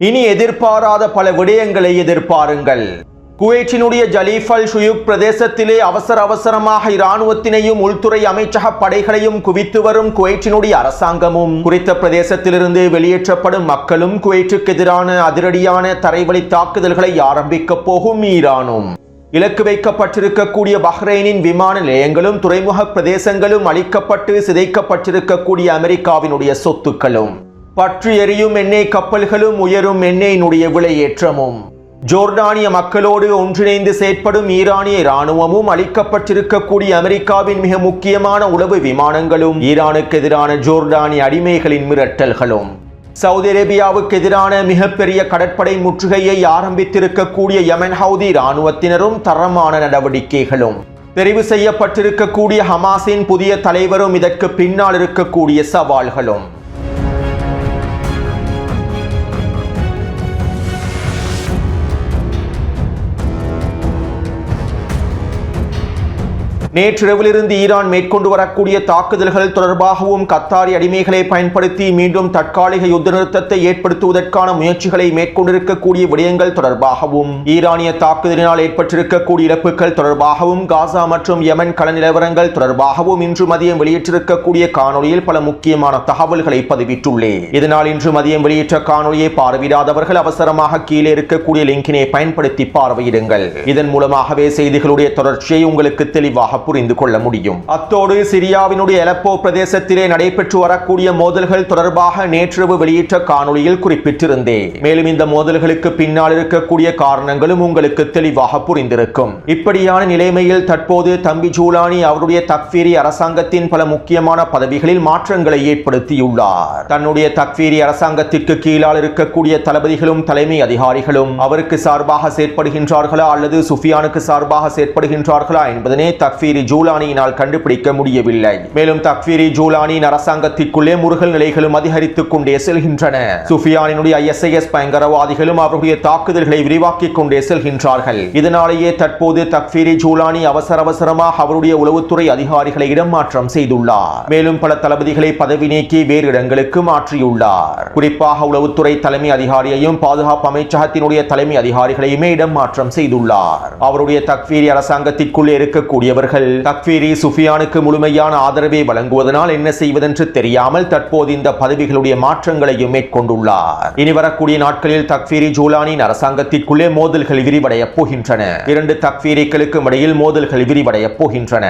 இனி எதிர்பாராத பல விடயங்களை எதிர்பாருங்கள். குவைத்தினுடைய ஜலீஃப் அல் ஷுயூக் பிரதேசத்திலே அவசரமாக இராணுவத்தினையும் உள்துறை அமைச்சக படைகளையும் குவித்து வரும் குவைத்தினுடைய அரசாங்கமும் குறித்த பிரதேசத்திலிருந்து வெளியேற்றப்படும் மக்களும் குவைத்துக்கு எதிரான அதிரடியான தரைவழி தாக்குதல்களை ஆரம்பிக்க போகும் ஈரானும் இலக்கு வைக்கப்பட்டிருக்கக்கூடிய பஹ்ரைனின் விமான நிலையங்களும் துறைமுக பிரதேசங்களும் அளிக்கப்பட்டு சிதைக்கப்பட்டிருக்கக்கூடிய அமெரிக்காவினுடைய சொத்துக்களும் பற்றி எரியும் எண்ணெய் கப்பல்களும் உயரும் எண்ணெயினுடைய விலையேற்றமும் ஜோர்டானிய மக்களோடு ஒன்றிணைந்து செயற்படும் ஈரானிய இராணுவமும் அளிக்கப்பட்டிருக்கக்கூடிய அமெரிக்காவின் மிக முக்கியமான உளவு விமானங்களும் ஈரானுக்கு எதிரான ஜோர்டானிய அடிமைகளின் மிரட்டல்களும் சவுதி அரேபியாவுக்கு எதிரான மிகப்பெரிய கடற்படை முற்றுகையை ஆரம்பித்திருக்கக்கூடிய யமன் ஹவுதி இராணுவத்தினரும் தரமான நடவடிக்கைகளும் தெரிவு செய்யப்பட்டிருக்கக்கூடிய ஹமாஸின் புதிய தலைவரும் இதற்கு பின்னால் இருக்கக்கூடிய சவால்களும் நேற்றிரவிலிருந்து ஈரான் மேற்கொண்டு வரக்கூடிய தாக்குதல்கள் தொடர்பாகவும் கத்தாரி அடிமைகளை பயன்படுத்தி மீண்டும் தற்காலிக யுத்த நிறுத்தத்தை ஏற்படுத்துவதற்கான முயற்சிகளை மேற்கொண்டிருக்கக்கூடிய விடயங்கள் தொடர்பாகவும் ஈரானிய தாக்குதலினால் ஏற்பட்டிருக்கக்கூடிய இழப்புகள் தொடர்பாகவும் காசா மற்றும் யமன் கள நிலவரங்கள் தொடர்பாகவும் இன்று மதியம் வெளியிட்டிருக்கக்கூடிய காணொலியில் பல முக்கியமான தகவல்களை பதிவிட்டுள்ளேன். இதனால் இன்று மதியம் வெளியிட்ட காணொலியை பார்வையிடாதவர்கள் அவசரமாக கீழே இருக்கக்கூடிய லிங்கினை பயன்படுத்தி பார்வையிடுங்கள். இதன் மூலமாகவே செய்திகளுடைய தொடர்ச்சியை உங்களுக்கு தெளிவாக புரிந்து கொள்ள முடியும். அத்தோடு சிரியாவினுடைய அலப்போ பிரதேசத்திலே நடைபெற்று வரக்கூடிய மோதல்கள் தொடர்பாக நேற்றிரவு வெளியிட்ட காணொலியில் குறிப்பிட்டிருந்தேன். மேலும் இந்த மோதல்களுக்கு பின்னால் இருக்கக்கூடிய காரணங்களும் உங்களுக்கு தெளிவாக புரிந்திருக்கும். இப்படியான நிலைமையில் தற்போது தம்பி ஜூலானி அவருடைய தக்ஃபீரி அரசாங்கத்தின் பல முக்கியமான பதவிகளில் மாற்றங்களை ஏற்படுத்தியுள்ளார். தன்னுடைய தக்ஃபீரி அரசாங்கத்திற்கு கீழால் இருக்கக்கூடிய தளபதிகளும் தலைமை அதிகாரிகளும் அவருக்கு சார்பாக செயற்படுகின்றார்களா அல்லது சுஃபியானுக்கு சார்பாக செயற்படுகின்றார்களா என்பதனை தக்ஃபீரி ஜூலானியினால் கண்டுபிடிக்க முடியவில்லை. மேலும் தக்ஃபீரி ஜூலானியின் அரசாங்கத்திற்குள்ளே முருகல் நிலைகளும் அதிகரித்துக் கொண்டே செல்கின்றன. சுஃபியானினுடைய ISIS பயங்கரவாதிகளும் அவருடைய தாக்குதல்களை விரிவாக்கிக் கொண்டே செல்கின்றார்கள். இதனாலேயே தற்போது தக்ஃபீரி ஜூலானி அவசரமாக அவருடைய உளவுத்துறை அதிகாரிகளை இடமாற்றம் செய்துள்ளார். மேலும் பல தளபதிகளை பதவி நீக்கி வேறு இடங்களுக்கு மாற்றியுள்ளார். குறிப்பாக உளவுத்துறை தலைமை அதிகாரியையும் பாதுகாப்பு அமைச்சகத்தினுடைய தலைமை அதிகாரிகளையுமே இடமாற்றம் செய்துள்ளார். அவருடைய தக்ஃபீரி அரசாங்கத்திற்குள்ளே இருக்கக்கூடியவர்கள் தக்ஃபீரி சுஃபியானுக்கு முழுமையான ஆதரவை வழங்குவதனால் என்ன செய்வதென்று தெரியாமல் தற்போது இந்த பதவிகளுடைய மாற்றங்களையும் மேற்கொண்டுள்ளார். இனி வரக்கூடிய நாட்களில் தக்ஃபீரி ஜூலானியின் அரசாங்கத்திற்குள்ளே மோதல்கள் விரிவடைய போகின்றன. இரண்டு தக்ஃபீரிகளுக்கும் இடையில் மோதல்கள் விரிவடைய போகின்றன.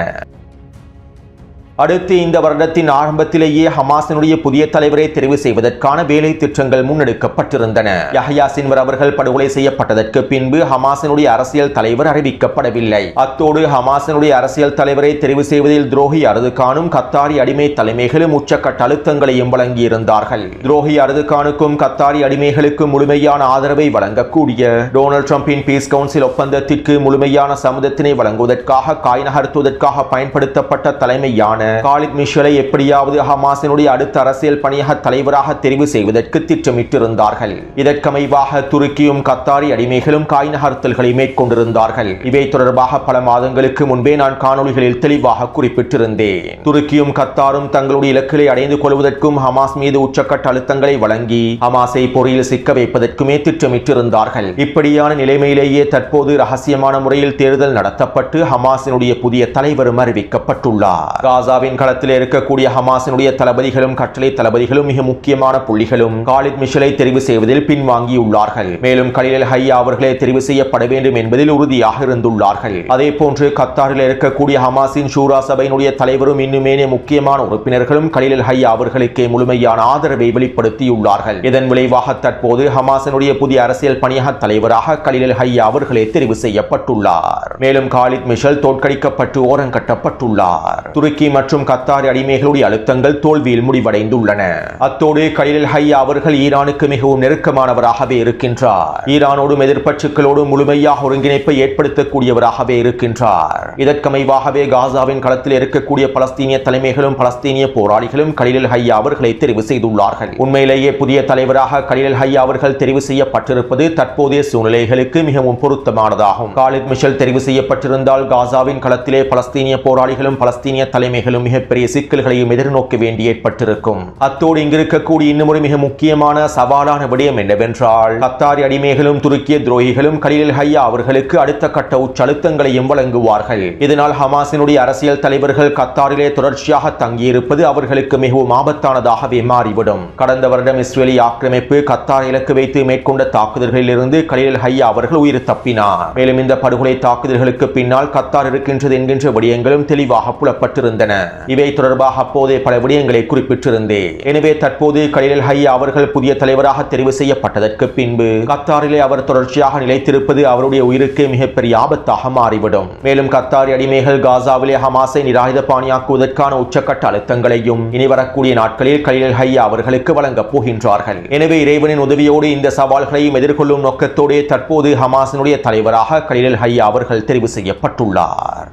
அடுத்து இந்த வருடத்தின் ஆரம்பத்திலேயே ஹமாஸினுடைய புதிய தலைவரை தெரிவு செய்வதற்கான வேலை திட்டங்கள் முன்னெடுக்கப்பட்டிருந்தன. யஹ்யா சின்வர் அவர்கள் படுகொலை செய்யப்பட்டதற்கு பின்பு ஹமாஸினுடைய அரசியல் தலைவர் அறிவிக்கப்படவில்லை. அத்தோடு ஹமாஸினுடைய அரசியல் தலைவரை தெரிவு செய்வதில் துரோகி அர்துகானும் கத்தாரி அடிமை தலைமைகளும் உச்சக்கட்ட அழுத்தங்களையும் வழங்கியிருந்தார்கள். துரோகி அர்துகானுக்கும் கத்தாரி அடிமைகளுக்கும் முழுமையான ஆதரவை வழங்கக்கூடிய டொனால்ட் ட்ரம்பின் பீஸ் கவுன்சில் ஒப்பந்தத்திற்கு முழுமையான சம்மதத்தினை வழங்குவதற்காக காய் நகர்த்துவதற்காக பயன்படுத்தப்பட்ட தலைமையான காலித் மிஷலை எப்படியாவது ஹமாஸினுடைய அடுத்த அரசியல் பணியக தலைவராக தெரிவு செய்வதற்கு திட்டமிட்டிருந்தார்கள். இதற்கமைவாக துருக்கியும் கத்தாரி அடிமைகளும் காய் நகர்த்தல்களை மேற்கொண்டிருந்தார்கள். இவை தொடர்பாக பல மாதங்களுக்கு முன்பே நான் காணொலிகளில் தெளிவாக குறிப்பிட்டிருந்தேன். துருக்கியும் கத்தாரும் தங்களுடைய இலக்குகளை அடைந்து கொள்வதற்கும் ஹமாஸ் மீது உச்சக்கட்ட அழுத்தங்களை வழங்கி ஹமாஸை பொறியில் சிக்க வைப்பதற்குமே திட்டமிட்டிருந்தார்கள். இப்படியான நிலைமையிலேயே தற்போது ரகசியமான முறையில் தேர்தல் நடத்தப்பட்டு ஹமாஸினுடைய புதிய தலைவரும் அறிவிக்கப்பட்டுள்ளார். காசா களத்தில் இருக்கக்கூடிய ஹமாஸினுடைய தளபதிகளும் கட்டளை தளபதிகளும் மிக முக்கியமான புள்ளிகளும் காலித் மிஷலை தெரிவு செய்வதில் பின்வாங்கியுள்ளார்கள். மேலும் கலீல் ஹையா அவர்களே தெரிவு செய்யப்பட வேண்டும் என்பதில் உறுதியாக இருந்துள்ளார்கள். அதே போன்று கத்தாரில் இருக்கக்கூடிய ஹமாஸின் ஷூரா சபையினுடைய தலைவரும் இன்னுமே முக்கியமான உறுப்பினர்களும் கலீல் ஹையா அவர்களுக்கு முழுமையான ஆதரவை வெளிப்படுத்தியுள்ளார்கள். இதன் விளைவாக தற்போது ஹமாஸினுடைய புதிய அரசியல் பணியக தலைவராக கலீல் ஹையா அவர்களே தெரிவு செய்யப்பட்டுள்ளார். மேலும் காலித் மிஷல் தோற்கடிக்கப்பட்டு ஓரங்கட்டப்பட்டுள்ளார். துருக்கி மற்றும் கத்தாரி அடிமைகளுடைய அழுத்தங்கள் தோல்வியில் முடிவடைந்துள்ளன. அத்தோடு கலீல் ஹையா அவர்கள் ஈரானுக்கு மிகவும் நெருக்கமானவராகவே இருக்கின்றார். ஈரானோடும் எதிர்ப்பற்றுகளோடும் முழுமையாக ஒருங்கிணைப்பை ஏற்படுத்தக்கூடியவராகவே இருக்கின்றார். இதற்கமைவாகவே காசாவின் களத்தில் இருக்கக்கூடிய பலஸ்தீனிய தலைமைகளும் பலஸ்தீனிய போராளிகளும் கலீல் ஹையா அவர்களை தெரிவு செய்துள்ளார்கள். உண்மையிலேயே புதிய தலைவராக கலீல் ஹையா அவர்கள் தெரிவு செய்யப்பட்டிருப்பது தற்போதைய சூழ்நிலைகளுக்கு மிகவும் பொருத்தமானதாகும். காலித் மிஷல் தெரிவு செய்யப்பட்டிருந்தால் காசாவின் களத்திலே பலஸ்தீனிய போராளிகளும் பலஸ்தீனிய தலைமைகளும் நாடுகளும் மிகப்பெரிய சிக்கல்களையும் எதிர்நோக்க வேண்டி ஏற்பட்டிருக்கும். அத்தோடு இங்கிருக்கக்கூடிய இன்னும் ஒரு மிக முக்கியமான சவாலான விடயம் என்னவென்றால், கத்தாரி அடிமைகளும் துருக்கிய துரோகிகளும் கலீல் ஹையா அவர்களுக்கு அடுத்த கட்ட உச்சழுத்தங்களையும் வழங்குவார்கள். இதனால் ஹமாஸினுடைய அரசியல் தலைவர்கள் கத்தாரிலே தொடர்ச்சியாக தங்கியிருப்பது அவர்களுக்கு மிகவும் ஆபத்தானதாகவே மாறிவிடும். கடந்த வருடம் இஸ்ரேலி ஆக்கிரமிப்பு கத்தார் இலக்கு வைத்து மேற்கொண்ட தாக்குதல்களில் இருந்து கலீல் ஹையா அவர்கள் உயிர் தப்பினார். மேலும் இந்த படுகொலை தாக்குதல்களுக்கு பின்னால் கத்தார் இருக்கின்றது என்கின்ற விடயங்களும் தெளிவாக புலப்பட்டிருந்தன. இவை தொடர்பாக அப்போதே பல விடயங்களை குறிப்பிட்டிருந்தேன். எனவே தற்போது கலீல் ஹையா அவர்கள் புதிய தலைவராக தெரிவு செய்யப்பட்டதற்கு பின்பு கத்தாரிலே அவர் தொடர்ச்சியாக நிலைத்திருப்பது அவருடைய உயிருக்கு மிகப்பெரிய ஆபத்தாக மாறிவிடும். மேலும் கத்தாரி அடிமைகள் காசாவிலே ஹமாஸை நிராயுதபாணியாக்குவதற்கான உச்சக்கட்ட அழுத்தங்களையும் இனி வரக்கூடிய நாட்களில் கலீல் ஹையா அவர்களுக்கு வழங்கப் போகின்றார்கள். எனவே இறைவனின் உதவியோடு இந்த சவால்களையும் எதிர்கொள்ளும் நோக்கத்தோடு தற்போது ஹமாஸினுடைய தலைவராக கலீல் ஹையா அவர்கள் தெரிவு செய்யப்பட்டுள்ளார்.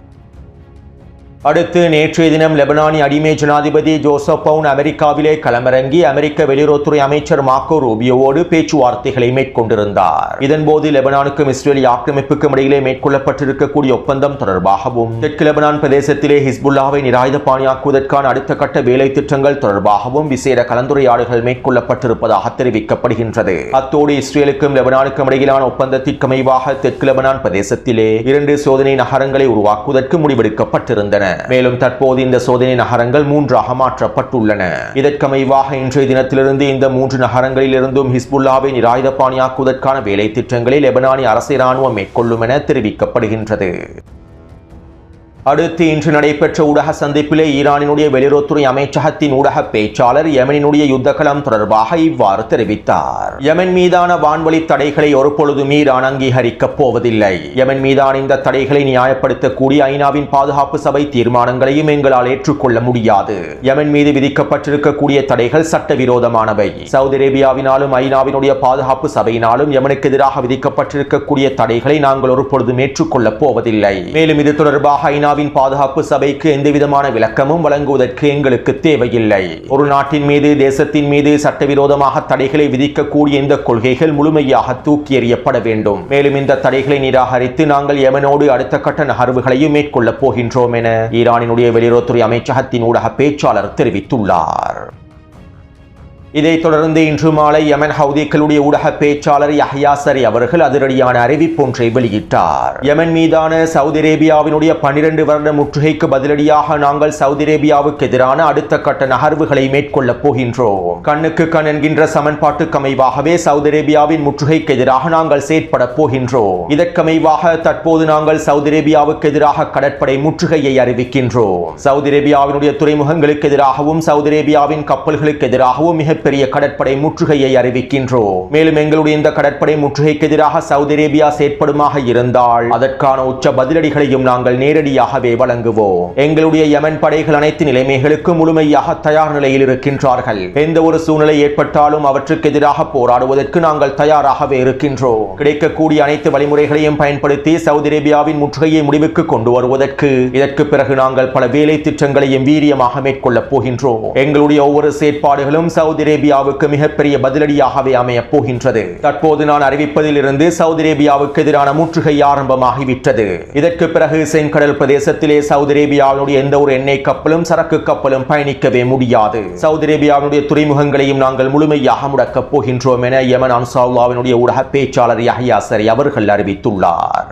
அடுத்து நேற்றைய தினம் லெபனானி அடிமை ஜனாதிபதி ஜோசப் பவுன் அமெரிக்காவிலே களமிறங்கி அமெரிக்க வெளியுறவுத்துறை அமைச்சர் மார்க்கோ ரூபியோவோடு பேச்சுவார்த்தைகளை மேற்கொண்டிருந்தார். இதன்போது லெபனானுக்கும் இஸ்ரேலி ஆக்கிரமிப்புக்கும் இடையிலே மேற்கொள்ளப்பட்டிருக்கக்கூடிய ஒப்பந்தம் தொடர்பாகவும், தெற்கு லெபனான் பிரதேசத்திலே ஹிஸ்புல்லாவை நிராயுதபாணியாக்குவதற்கான அடுத்த கட்ட வேலை திட்டங்கள் தொடர்பாகவும் விசேட கலந்துரையாடல்கள் மேற்கொள்ளப்பட்டிருப்பதாக தெரிவிக்கப்படுகின்றது. அத்தோடு இஸ்ரேலுக்கும் லெபனானுக்கும் இடையிலான ஒப்பந்தத்திற்கு அமைவாக தெற்கு லெபனான் பிரதேசத்திலே 2 சோதனை நகரங்களை உருவாக்குவதற்கு முடிவெடுக்கப்பட்டிருந்தன. மேலும் தற்போது இந்த சோதனை நகரங்கள் 3ஆக மாற்றப்பட்டுள்ளன. இதற்கமைவாக இன்றைய தினத்திலிருந்து இந்த 3 நகரங்களில் இருந்தும் ஹிஸ்புல்லாவை நிராயுதபாணியாக்குவதற்கான வேலை திட்டங்களை லெபனானி அரசு இராணுவம் மேற்கொள்ளும் என தெரிவிக்கப்படுகின்றது. அடுத்து இன்று நடைபெற்ற ஊடக சந்திப்பிலே ஈரானினுடைய வெளியுறவுத்துறை அமைச்சகத்தின் ஊடக பேச்சாளர் யெமனினுடைய யுத்தகலம் தொடர்பாக இவ்வாறு தெரிவித்தார். யெமன் மீதான வான்வழி தடைகளை ஒருபொழுதும் ஈரான் அங்கீகரிக்கப் போவதில்லை. யெமன் மீதான இந்த தடைகளை நியாயப்படுத்தக்கூடிய ஐநாவின் பாதுகாப்பு சபை தீர்மானங்களையும் எங்களால் ஏற்றுக்கொள்ள முடியாது. யெமன் மீது விதிக்கப்பட்டிருக்கக்கூடிய தடைகள் சட்டவிரோதமானவை. சவுதி அரேபியாவினாலும் ஐநாவினுடைய பாதுகாப்பு சபையினாலும் யெமனுக்கு எதிராக விதிக்கப்பட்டிருக்கக்கூடிய தடைகளை நாங்கள் ஒருபொழுதும் ஏற்றுக்கொள்ளப் போவதில்லை. மேலும் இது தொடர்பாக ஐநா பாதுகாப்பு சபைக்கு எந்தவிதமான விளக்கமும் வழங்குவதற்கு எங்களுக்கு தேவையில்லை. ஒரு நாட்டின் மீது, தேசத்தின் மீது சட்டவிரோதமாக தடைகளை விதிக்கக்கூடிய இந்த கொள்கைகள் முழுமையாக தூக்கி எறியப்பட வேண்டும். மேலும் இந்த தடைகளை நிராகரித்து நாங்கள் யெமனோடு அடுத்த கட்ட நகர்வுகளையும் மேற்கொள்ளப் போகின்றோம் என ஈரானினுடைய வெளியுறவுத்துறை அமைச்சகத்தின் ஊடக பேச்சாளர் தெரிவித்துள்ளார். இதைத் தொடர்ந்து இன்று மாலை யெமன் ஹவுதிகளுடைய ஊடக பேச்சாளர் யஹ்யா சரி அவர்கள் அதிரடியான அறிவிப்பொன்றை வெளியிட்டார். யெமன் மீதான சவுதி அரேபியாவினுடைய 12 வருட முற்றுகைக்கு பதிலடியாக நாங்கள் சவுதி அரேபியாவுக்கு எதிரான அடுத்த கட்ட நகர்வுகளை மேற்கொள்ளப் போகின்றோம். கண்ணுக்கு கண் என்கின்ற சமன்பாட்டுக்கு அமைவாகவே சவுதி அரேபியாவின் முற்றுகைக்கு எதிராக நாங்கள் செயற்பட போகின்றோம். இதற்கமைவாக தற்போது நாங்கள் சவுதி அரேபியாவுக்கு எதிராக கடற்படை முற்றுகையை அறிவிக்கின்றோம். சவுதி அரேபியாவினுடைய துறைமுகங்களுக்கு எதிராகவும் சவுதி அரேபியாவின் கப்பல்களுக்கு எதிராகவும் மிக பெரிய கடற்படை முற்றுகையை அறிவிக்கின்றோம். மேலும் எங்களுடைய இந்த கடற்படை முற்றுகைக்கு எதிராக சவுதி அரேபியா செயற்படுமாக இருந்தால் அதற்கான உச்ச பதிலடிகளையும் நாங்கள் நேரடியாகவே வழங்குவோம். எங்களுடைய யெமன் படைகள் அனைத்து நிலைமைகளுக்கும் முழுமையாக தயார் நிலையில் இருக்கின்றார்கள். எந்த ஒரு சூழ்நிலை ஏற்பட்டாலும் அவற்றுக்கு எதிராக போராடுவதற்கு நாங்கள் தயாராகவே இருக்கின்றோம். கிடைக்கக்கூடிய அனைத்து வழிமுறைகளையும் பயன்படுத்தி சவுதி அரேபியாவின் முற்றுகையை முடிவுக்கு கொண்டு வருவதற்கு இதற்கு பிறகு நாங்கள் பல வேலை திட்டங்களையும் வீரியமாக மேற்கொள்ளப் போகின்றோம். எங்களுடைய ஒவ்வொரு செயற்பாடுகளும் சவுதி அரேபியாவுக்கு மிகப்பெரிய பதிலடியாகவே அமையப் போகின்றது. தற்போது நான் அறிவிப்பதில் இருந்து சவுதி அரேபியாவுக்கு எதிரான முற்றுகை ஆரம்பமாகிவிட்டது. இதற்கு பிறகு செங்கடல் பிரதேசத்திலே சவுதி அரேபியாவுடைய எந்த ஒரு எண்ணெய் கப்பலும் சரக்கு கப்பலும் பயணிக்கவே முடியாது. சவுதி அரேபியாவுடைய துறைமுகங்களையும் நாங்கள் முழுமையாக முடக்கப் போகின்றோம் என யெமன் அன்சாருல்லாஹ்வினுடைய ஊடக பேச்சாளர் யஹ்யா சரி அவர்கள் அறிவித்துள்ளார்.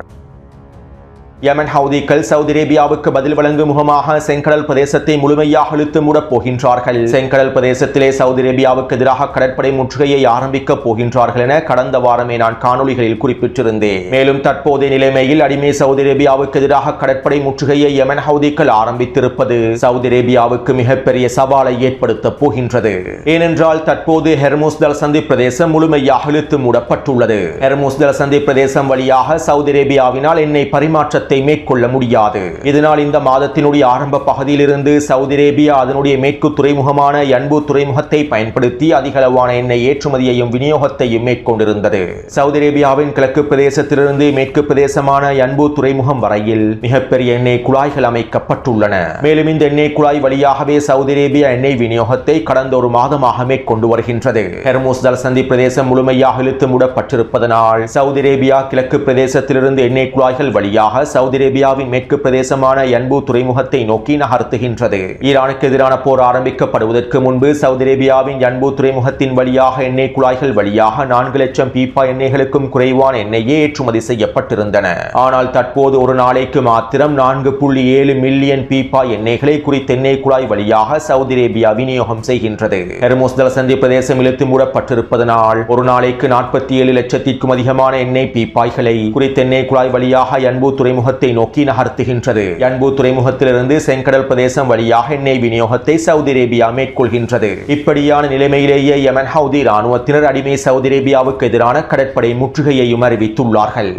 யெமன் ஹவுதிகள் சவுதி அரேபியாவுக்கு பதில் வழங்கும் முகமாக செங்கடல் பிரதேசத்தை முழுமையாக இழுத்து மூடப் போகின்றார்கள். செங்கடல் பிரதேசத்திலே சவுதி அரேபியாவுக்கு எதிராக கடற்படை முற்றுகையை ஆரம்பிக்கப் போகின்றார்கள் என கடந்த வாரமே நான் காணொலிகளில் குறிப்பிட்டிருந்தேன். மேலும் தற்போதைய நிலைமையில் அடிமை சவுதி அரேபியாவுக்கு எதிராக கடற்படை முற்றுகையை யெமன் ஹவுதிகள் ஆரம்பித்திருப்பது சவுதி அரேபியாவுக்கு மிகப்பெரிய சவாலை ஏற்படுத்த போகின்றது. ஏனென்றால் தற்போது ஹெர்முஸ் ஜலசந்தி பிரதேசம் முழுமையாக இழுத்து மூடப்பட்டுள்ளது. ஹெர்முஸ் ஜலசந்தி பிரதேசம் வழியாக சவுதி அரேபியாவினால் எண்ணெய் பரிமாற்றத்தை மேற்கொள்ள முடியாது. இதனால் இந்த மாதத்தினுடைய ஆரம்ப பகுதியிலிருந்து சவுதி அரேபியா அதனுடைய மேற்கு துறைமுகமான யன்பு துறைமுகத்தை பயன்படுத்தி அதிகளவான எண்ணெய் ஏற்றுமதியையும் விநியோகத்தையும் மேற்கொண்டிருந்தது. சவுதி அரேபியாவின் கிழக்கு பிரதேசத்திலிருந்து மேற்கு பிரதேசமான யன்பு துறைமுகம் வரையில் மிகப்பெரிய எண்ணெய் குழாய்கள் அமைக்கப்பட்டுள்ளன. மேலும் இந்த எண்ணெய் குழாய் வழியாகவே சவுதி அரேபியா எண்ணெய் விநியோகத்தை கடந்த ஒரு மாதமாக மேற்கொண்டு வருகின்றது. ஹெர்முஸ் ஜலசந்தி பிரதேசம் முழுமையாக இழுத்து மூடப்பட்டிருப்பதனால் சவுதி அரேபியா கிழக்கு பிரதேசத்திலிருந்து எண்ணெய் குழாய்கள் வழியாக சவுதி அரேபியாவின் மேற்கு பிரதேசமான யன்பு துறைமுகத்தை நோக்கி நகர்த்துகின்றது. ஈரானுக்கு எதிரான போர் ஆரம்பிக்கப்படுவதற்கு முன்பு சவுதி அரேபியாவின் யன்பு துறைமுகத்தின் வழியாக எண்ணெய் குழாய்கள் வழியாக 4 லட்சம் பீப்பா எண்ணெய்களுக்கும் குறைவான எண்ணெயே ஏற்றுமதி செய்யப்பட்டிருந்தன. ஆனால் தற்போது ஒரு நாளைக்கு மாத்திரம் 4.7 மில்லியன் பீப்பா எண்ணெய்களை குறித்த எண்ணெய் குழாய் வழியாக சவுதி அரேபியா விநியோகம் செய்கின்றது. ஹெர்முஸ் ஜலசந்தி பிரதேசம் இழுத்து மூடப்பட்டிருப்பதனால் ஒரு நாளைக்கு 47 லட்சத்திற்கும் அதிகமான எண்ணெய் பீப்பாய்களை குறித்த எண்ணெய் குழாய் வழியாக யன்பு துறைமுகத்தை நோக்கி நகர்த்துகின்றது. யன்பு துறைமுகத்திலிருந்து செங்கடல் பிரதேசம் வழியாக எண்ணெய் விநியோகத்தை சவுதி அரேபியா மேற்கொள்கின்றது. இப்படியான நிலைமையிலேயே யமன் ஹவுதி இராணுவத்தினர் அடிமை சவுதி அரேபியாவுக்கு எதிரான கடற்படை முற்றுகையையும் அறிவித்துள்ளார்கள்.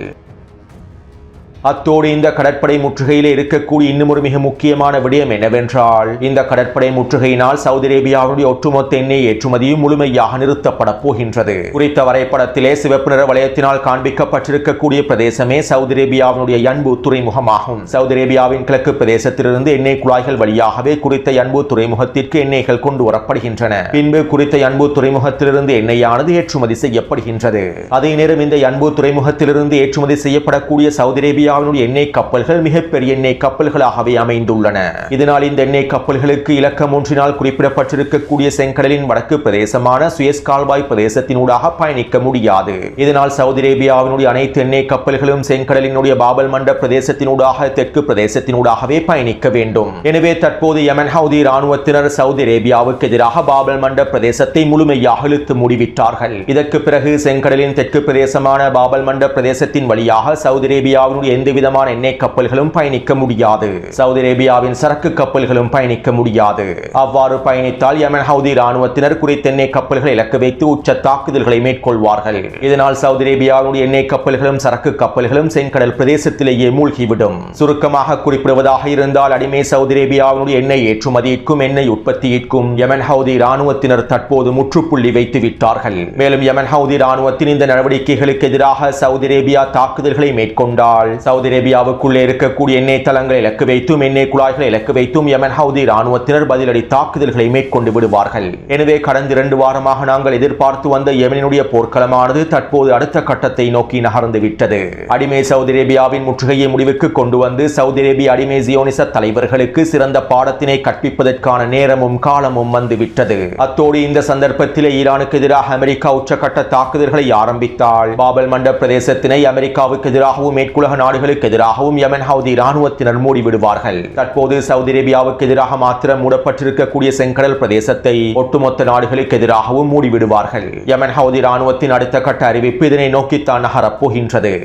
அத்தோடு இந்த கடற்படை முற்றுகையில் இருக்கக்கூடிய இன்னும் ஒரு மிக முக்கியமான விடயம் என்னவென்றால், இந்த கடற்படை முற்றுகையினால் சவுதி அரேபியாவுடைய ஒட்டுமொத்த எண்ணெய் ஏற்றுமதியும் முழுமையாக நிறுத்தப்பட போகின்றது. குறித்த வரைபடத்திலே சிவப்பு நிற வளையத்தினால் காண்பிக்கப்பட்டிருக்கக்கூடிய பிரதேசமே சவுதி அரேபியாவினுடைய யன்பு துறைமுகமாகும். சவுதி அரேபியாவின் கிழக்கு பிரதேசத்திலிருந்து எண்ணெய் குழாய்கள் வழியாகவே குறித்த யன்பு துறைமுகத்திற்கு எண்ணெய்கள் கொண்டு வரப்படுகின்றன. பின்பு குறித்த யன்பு துறைமுகத்திலிருந்து எண்ணெயானது ஏற்றுமதி செய்யப்படுகின்றது. அதே நேரம் இந்த யன்பு துறைமுகத்திலிருந்து ஏற்றுமதி செய்யப்படக்கூடிய சவுதி அரேபியா எண்ணெய் கப்பல்கள் மிகப்பெரிய எண்ணெய் கப்பல்களாகவே அமைந்துள்ளன. இதனால் இந்த எண்ணெய் கப்பல்களுக்கு இலக்கம் ஒன்றினால் குறிப்பிடப்பட்டிருக்கக்கூடிய செங்கடலின் வடக்கு பிரதேசமான சுயஸ் கால்வாய் பிரதேசத்தினூடாக பயணிக்க முடியாது. இதனால் சவுதி அரேபியாவினுடைய அனைத்து எண்ணெய் கப்பல்களும் செங்கடலினுடைய பாபல் மண்ட பிரதேசத்தினூடாக தெற்கு பிரதேசத்தினூடாகவே பயணிக்க வேண்டும். எனவே தற்போது யமன் ஹவுதி இராணுவத்தினர் சவுதி அரேபியாவுக்கு எதிராக பாபல் மண்ட பிரதேசத்தை முழுமையாக இழுத்து மூடிவிட்டார்கள். இதற்கு பிறகு செங்கடலின் தெற்கு பிரதேசமான பாபல் மண்ட பிரதேசத்தின் வழியாக சவுதி அரேபியாவினுடைய எந்த விதமான எண்ணெய் கப்பல்களும் பயணிக்க முடியாது. சவுதி அரேபியாவின் சரக்கு கப்பல்களும் பயணிக்க முடியாது. அவ்வாறு பயணித்தால் யமன் ஹவுதி இராணுவத்தினர் குறித்த எண்ணெய் கப்பல்களை இலக்கு வைத்து உச்ச தாக்குதல்களை மேற்கொள்வார்கள். இதனால் சவுதி அரேபியாவுடைய எண்ணெய் கப்பல்களும் சரக்கு கப்பல்களும் செங்கடல் பிரதேசத்திலேயே மூழ்கிவிடும். சுருக்கமாக குறிப்பிடுவதாக இருந்தால், அடிமை சவுதி அரேபியாவுடைய எண்ணெய் ஏற்றுமதிக்கும் எண்ணெய் உற்பத்திக்கும் யமன் ஹவுதி இராணுவத்தினர் தற்போது முற்றுப்புள்ளி வைத்து விட்டார்கள். மேலும் யமன் ஹவுதி இராணுவத்தின் இந்த நடவடிக்கைகளுக்கு எதிராக சவுதி அரேபியா தாக்குதல்களை மேற்கொண்டால் சவுதி அரேபியாவுக்குள்ளே இருக்கக்கூடிய எண்ணெய் தளங்களை இலக்கு வைத்தும் எண்ணெய் குழாய்களை இலக்கு வைத்தும் யமன் ஹவுதி இராணுவத்தினர் பதிலடி தாக்குதல்களை மேற்கொண்டு விடுவார்கள். எனவே கடந்த 2 வாரமாக நாங்கள் எதிர்பார்த்து வந்த யமனினுடைய போர்க்களமானது தற்போது அடுத்த கட்டத்தை நோக்கி நகர்ந்து விட்டது. அடிமை சவுதி அரேபியாவின் முற்றுகையை முடிவுக்கு கொண்டு வந்து சவுதி அரேபிய அடிமை ஜியோனிச தலைவர்களுக்கு சிறந்த பாடத்தினை கற்பிப்பதற்கான நேரமும் காலமும் வந்துவிட்டது. அத்தோடு இந்த சந்தர்ப்பத்திலே ஈரானுக்கு எதிராக அமெரிக்கா உச்சகட்ட தாக்குதல்களை ஆரம்பித்தால் பாபல் மண்ட பிரதேசத்தினை அமெரிக்காவுக்கு எதிராகவும் மேற்குலக நாடுகளுக்கு எதிராகவும் யமன் ஹவுதி இராணுவத்தினர் மூடிவிடுவார்கள். தற்போது சவுதி அரேபியாவுக்கு எதிராக மாத்திரம் மூடப்பட்டிருக்கக்கூடிய செங்கடல் பிரதேசத்தை ஒட்டுமொத்த நாடுகளுக்கு எதிராகவும் மூடிவிடுவார்கள். யமன் ஹவுதி இராணுவத்தின் அடுத்த கட்ட அறிவிப்பு இதனை நோக்கித்தான் நகரப் போகின்றது.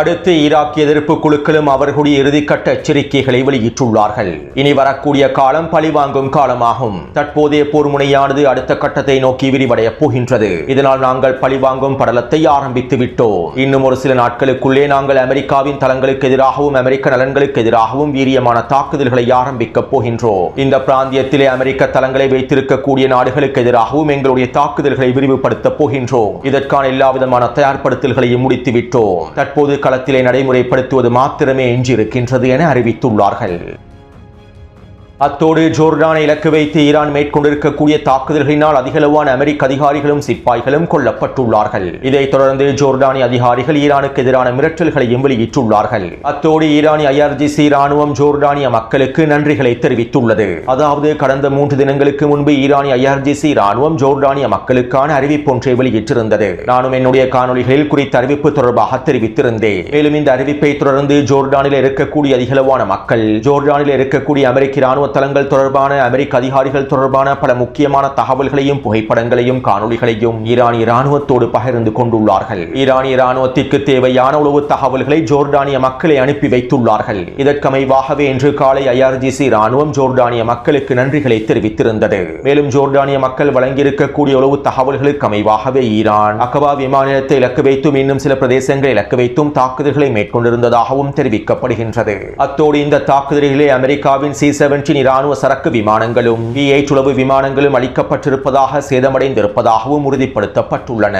அடுத்து ஈராக் எதிர்ப்பு குழுக்களும் அவர்களுடைய இறுதிக்கட்ட எச்சரிக்கைகளை வெளியிட்டுள்ளார்கள். இனி வரக்கூடிய காலம் பழிவாங்கும் காலமாகும். தற்போதைய போர் முனையானது அடுத்த கட்டத்தை நோக்கி விரிவடைய போகின்றது. இதனால் நாங்கள் பழிவாங்கும் படலத்தை ஆரம்பித்து விட்டோம். இன்னும் ஒரு சில நாட்களுக்குள்ளே நாங்கள் அமெரிக்காவின் தளங்களுக்கு எதிராகவும் அமெரிக்க நலன்களுக்கு எதிராகவும் வீரியமான தாக்குதல்களை ஆரம்பிக்க போகின்றோம். இந்த பிராந்தியத்திலே அமெரிக்க தளங்களை வைத்திருக்கக்கூடிய நாடுகளுக்கு எதிராகவும் எங்களுடைய தாக்குதல்களை விரிவுபடுத்த போகின்றோம். இதற்கான எல்லா விதமான தயார்படுத்தல்களையும் முடித்து விட்டோம். தற்போது களத்திலே நடைமுறைப்படுத்துவது மாத்திரமே எஞ்சியிருக்கின்றது என அறிவித்துள்ளார்கள். அத்தோடு ஜோர்டானை இலக்கு வைத்து ஈரான் மேற்கொண்டிருக்கக்கூடிய தாக்குதல்களினால் அதிகளவான அமெரிக்க அதிகாரிகளும் சிப்பாய்களும் கொல்லப்பட்டுள்ளார்கள். இதைத் தொடர்ந்து ஜோர்டானிய அதிகாரிகள் ஈரானுக்கு எதிரான மிரட்டல்களையும் வெளியிட்டுள்ளார்கள். அத்தோடு ஈரானிய IRGC இராணுவம் ஜோர்டானிய மக்களுக்கு நன்றிகளை தெரிவித்துள்ளது. அதாவது கடந்த 3 தினங்களுக்கு முன்பு ஈரானிய IRGC இராணுவம் ஜோர்டானிய மக்களுக்கான அறிவிப்பு ஒன்றை வெளியிட்டிருந்தது. நானும் என்னுடைய காணொலிகளில் குறித்த அறிவிப்பு தொடர்பாக தெரிவித்திருந்தேன். மேலும் இந்த அறிவிப்பை தொடர்ந்து ஜோர்டானில் இருக்கக்கூடிய அதிகளவான மக்கள் ஜோர்டானில் இருக்கக்கூடிய அமெரிக்க இராணுவ தளங்கள் தொடர்பான அமெரிக்க அதிகாரிகள் தொடர்பான பல முக்கியமான தகவல்களையும் புகைப்படங்களையும் காணொளிகளையும் ஈரானிய இராணுவத்தோடு பகிர்ந்து கொண்டுள்ளார்கள். ஈரானிய இராணுவத்திற்கு தேவையான உளவு தகவல்களை ஜோர்டானிய மக்களை அனுப்பி வைத்துள்ளார்கள். இதற்கமைவாகவே இன்று காலை IRGC இராணுவம் ஜோர்டானிய மக்களுக்கு நன்றிகளை தெரிவித்திருந்தது. மேலும் ஜோர்டானிய மக்கள் வழங்கியிருக்கக்கூடிய உளவு தகவல்களுக்கு அமைவாகவே ஈரான் அகபா விமான நிலையத்தை இலக்கு வைத்தும் இன்னும் சில பிரதேசங்களை இலக்கு வைத்தும் தாக்குதல்களை மேற்கொண்டிருந்ததாகவும் தெரிவிக்கப்படுகின்றது. அத்தோடு இந்த தாக்குதல்களிலே அமெரிக்காவின் C-17 இராணுவ சரக்கு விமானங்களும் P-8 உளவு விமானங்களும் அளிக்கப்பட்டிருப்பதாக சேதமடைந்திருப்பதாகவும் உறுதிப்படுத்தப்பட்டுள்ளன.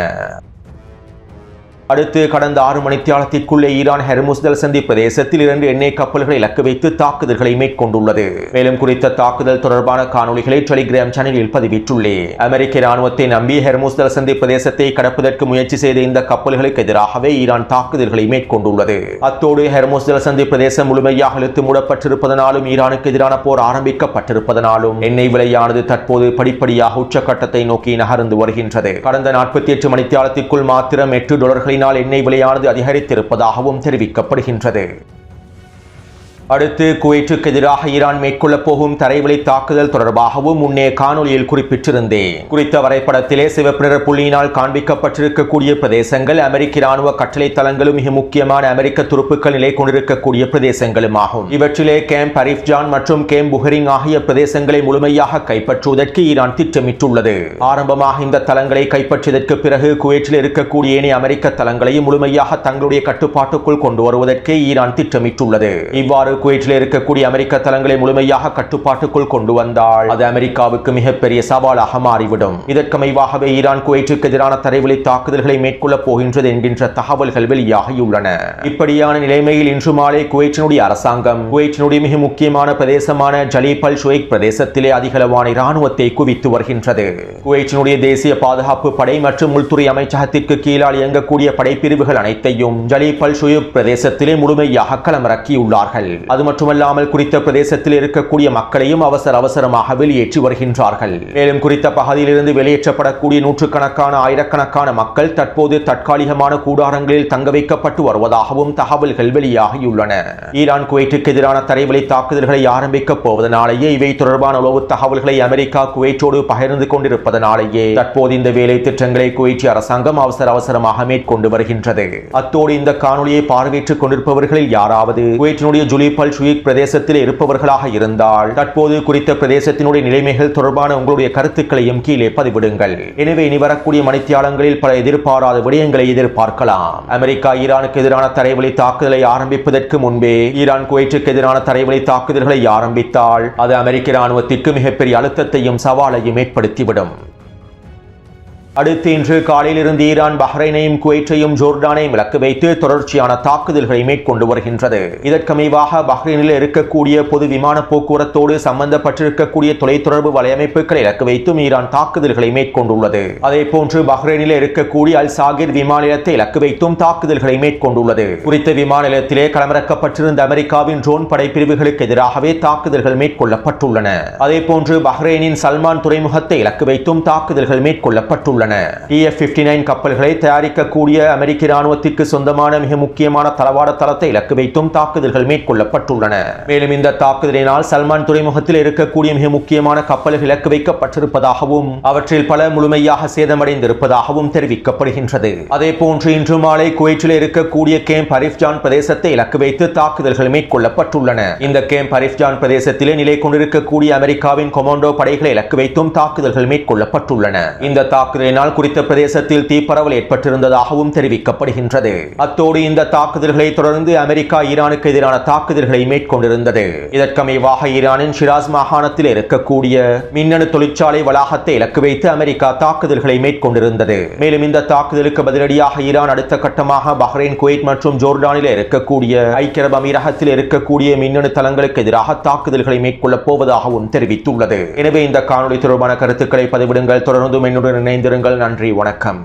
அடுத்து கடந்த 6 மணித்தியாலத்திற்குள்ளே ஈரான் ஹெர்முஸ் ஜலசந்தி பிரதேசத்தில் 2 எண்ணெய் கப்பல்களை இலக்கு வைத்து தாக்குதல்களை மேற்கொண்டுள்ளது. மேலும் குறித்த தாக்குதல் தொடர்பான காணொளிகளை டெலிகிராம் சேனலில் பதிவிட்டுள்ளே. அமெரிக்க ராணுவத்தை நம்பி ஹெர்முஸ் ஜலசந்தி பிரதேசத்தை கடப்பதற்கு முயற்சி செய்த இந்த கப்பல்களுக்கு எதிராகவே ஈரான் தாக்குதல்களை மேற்கொண்டுள்ளது. அத்தோடு ஹெர்முஸ் ஜலசந்தி பிரதேசம் முழுமையாக இழுத்து மூடப்பட்டிருப்பதனாலும் ஈரானுக்கு எதிரான போர் ஆரம்பிக்கப்பட்டிருப்பதனாலும் எண்ணெய் விலையானது தற்போது படிப்படியாக உச்சக்கட்டத்தை நோக்கி நகர்ந்து வருகின்றது. கடந்த 48 மணித்தியாலத்திற்குள் மாத்திரம் $8 எண்ணெய் விலையானது அதிகரித்திருப்பதாகவும் தெரிவிக்கப்படுகின்றது. அடுத்து குவைற்றுக்கு எதிராக ஈரான் மேற்கொள்ளப் போகும் தரைவழி தாக்குதல் தொடர்பாகவும் முன்னே காணொலியில் குறிப்பிட்டிருந்தேன். குறித்த வரைபடத்திலே சிவப்பு நிற புள்ளியினால் காண்பிக்கப்பட்டிருக்கக்கூடிய பிரதேசங்கள் அமெரிக்க ராணுவ கட்டளை தளங்களும் மிக முக்கியமான அமெரிக்க துருப்புக்கள் நிலை கொண்டிருக்கக்கூடிய பிரதேசங்களும் ஆகும். இவற்றிலே கேம்ப் அரிஃப்ஜான் மற்றும் கேம்ப் புஹரிங் ஆகிய பிரதேசங்களை முழுமையாக கைப்பற்றுவதற்கு ஈரான் திட்டமிட்டுள்ளது. ஆரம்பமாக இந்த தளங்களை கைப்பற்றியதற்கு பிறகு குவைற்றில் இருக்கக்கூடிய ஏனைய அமெரிக்க தளங்களையும் முழுமையாக தங்களுடைய கட்டுப்பாட்டுக்குள் கொண்டு வருவதற்கு ஈரான் திட்டமிட்டுள்ளது. இவ்வாறு குவைற்றில் இருக்கக்கூடிய அமெரிக்க தளங்களை முழுமையாக கட்டுப்பாட்டுக்குள் கொண்டு வந்தால் அது அமெரிக்காவுக்கு மிகப்பெரிய சவாலாக மாறிவிடும். இதற்கமைவாகவே ஈரான் குவைற்றுக்கு எதிரான தரைவழி தாக்குதல்களை மேற்கொள்ளப் போகின்றது என்கின்ற தகவல்கள் வெளியாகியுள்ளன. இப்படியான நிலைமையில் இன்று மாலை குவைற்றினுடைய அரசாங்கம் குவைற்றினுடைய மிக முக்கியமான பிரதேசமான ஜலீப் அல் ஷுவைக் பிரதேசத்திலே அதிகளவான இராணுவத்தை குவித்து வருகின்றது. குவைற்றினுடைய தேசிய பாதுகாப்பு படை மற்றும் உள்துறை அமைச்சகத்திற்கு கீழால் இயங்கக்கூடிய படைப்பிரிவுகள் அனைத்தையும் ஜலீப் அல் ஷுவைக் பிரதேசத்திலே முழுமையாக களமிறக்கியுள்ளார்கள். அது மட்டுமல்லாமல் குறித்த பிரதேசத்தில் இருக்கக்கூடிய மக்களையும் அவசரமாக வெளியேற்றி வருகின்றார்கள். மேலும் குறித்த பகுதியிலிருந்து வெளியேற்றப்படக்கூடிய நூற்றுக்கணக்கான ஆயிரக்கணக்கான மக்கள் தற்போது தற்காலிகமான கூடாரங்களில் தங்க வைக்கப்பட்டு வருவதாகவும் தகவல்கள் வெளியாகியுள்ளன. ஈரான் குவைற்றுக்கு எதிரான தரைவழி தாக்குதல்களை ஆரம்பிக்கப் போவதனாலேயே இவை தொடர்பான உளவு தகவல்களை அமெரிக்கா குவைற்றோடு பகிர்ந்து கொண்டிருப்பதனாலேயே தற்போது இந்த வேலை திட்டங்களை குவைற்றி அரசாங்கம் அவசரமாக மேற்கொண்டு வருகின்றது. அத்தோடு இந்த காணொலியை பார்வையிட்டுக் கொண்டிருப்பவர்களில் யாராவது குவைற்றினுடைய ஜலீப் அல் ஷுவைக் பிரதேசத்தில் இருப்பவர்களாக இருந்தால் தற்போது குறித்த பிரதேசத்தினுடைய நிலைமைகள் தொடர்பான உங்களுடைய கருத்துக்களையும் கீழே பதிவிடுங்கள். எனவே இனி வரக்கூடிய மணித்தியாலங்களில் பல எதிர்பாராத விடயங்களை எதிர்பார்க்கலாம். அமெரிக்கா ஈரானுக்கு எதிரான தரைவழி தாக்குதலை ஆரம்பிப்பதற்கு முன்பே ஈரான் குவைற்றுக்கு எதிரான தரைவழி தாக்குதல்களை ஆரம்பித்தால் அது அமெரிக்க ராணுவத்திற்கு மிகப்பெரிய அழுத்தத்தையும் சவாலையும் ஏற்படுத்திவிடும். அடுத்து இன்று காலையிலிருந்து ஈரான் பஹ்ரைனையும் குவைற்றையும் ஜோர்டானையும் இலக்கு வைத்து தொடர்ச்சியான தாக்குதல்களை மேற்கொண்டு வருகின்றது. இதற்கமைவாக பஹ்ரைனில் இருக்கக்கூடிய பொது விமான போக்குவரத்தோடு சம்பந்தப்பட்டிருக்கக்கூடிய தொலைத்தொடர்பு வலையமைப்புகளை இலக்கு வைத்தும் ஈரான் தாக்குதல்களை மேற்கொண்டுள்ளது. அதே போன்று பஹ்ரைனில் இருக்கக்கூடிய அல் சாகிர் விமான நிலையத்தை இலக்கு வைத்தும் தாக்குதல்களை மேற்கொண்டுள்ளது. குறித்த விமான நிலையத்திலே களமிறக்கப்பட்டிருந்த அமெரிக்காவின் ட்ரோன் படைப்பிரிவுகளுக்கு எதிராகவே தாக்குதல்கள் மேற்கொள்ளப்பட்டுள்ளன. அதே போன்று பஹ்ரைனின் சல்மான் துறைமுகத்தை இலக்கு வைத்தும் தாக்குதல்கள் மேற்கொள்ளப்பட்டுள்ளன. TF-59 கப்பல்களை தயாரிக்கக்கூடிய அமெரிக்க ராணுவத்திற்கு சொந்தமான மிக முக்கியமான தளவாட தளத்தை இலக்கு வைத்தும் தாக்குதல்கள் மேற்கொள்ளப்பட்டுள்ளன. மேலும் இந்த தாக்குதலினால் சல்மான் துறைமுகத்தில் இருக்கக்கூடிய மிக முக்கியமான கப்பல்கள் இலக்கு வைக்கப்பட்டிருப்பதாகவும் அவற்றில் பல முழுமையாக சேதமடைந்திருப்பதாகவும் தெரிவிக்கப்படுகின்றது. அதே போன்று இன்று மாலை குவைற்றில் இருக்கக்கூடிய கேம்ப் அரிஃப்ஜான் பிரதேசத்தை இலக்கு வைத்து தாக்குதல்கள் மேற்கொள்ளப்பட்டுள்ளன. இந்த கேம்ப் அரிஃப்ஜான் பிரதேசத்திலே நிலை கொண்டிருக்கக்கூடிய அமெரிக்காவின் கொமாண்டோ படைகளை இலக்கு வைத்தும் தாக்குதல்கள் மேற்கொள்ளப்பட்டுள்ளன. இந்த தாக்குதல் குறித்த பிரதேசத்தில் தீப்பரவல் ஏற்பட்டிருந்ததாகவும் தெரிவிக்கப்படுகின்றது. அத்தோடு இந்த தாக்குதல்களை தொடர்ந்து அமெரிக்கா ஈரானுக்கு எதிரான தாக்குதல்களை மேற்கொண்டிருந்தது. இதற்கமைவாக ஈரானின் ஷிராஸ் மாகாணத்தில் இருக்கக்கூடிய மின்னணு தொழிற்சாலை வளாகத்தை இலக்கு வைத்து அமெரிக்கா தாக்குதல்களை மேற்கொண்டிருந்தது. மேலும் இந்த தாக்குதலுக்கு பதிலடியாக ஈரான் அடுத்த கட்டமாக பஹ்ரைன் குவைத் மற்றும் ஜோர்டானில் இருக்கக்கூடிய ஐக்கிய அரபு அமீரகத்தில் இருக்கக்கூடிய மின்னணு தளங்களுக்கு எதிராக தாக்குதல்களை மேற்கொள்ளப் போவதாகவும் தெரிவித்துள்ளது. எனவே இந்த காணொலி தொடர்பான கருத்துக்களை பதிவிடுங்கள். தொடர்ந்து என்னுடன் இணைந்திருங்கள். நன்றி, வணக்கம்.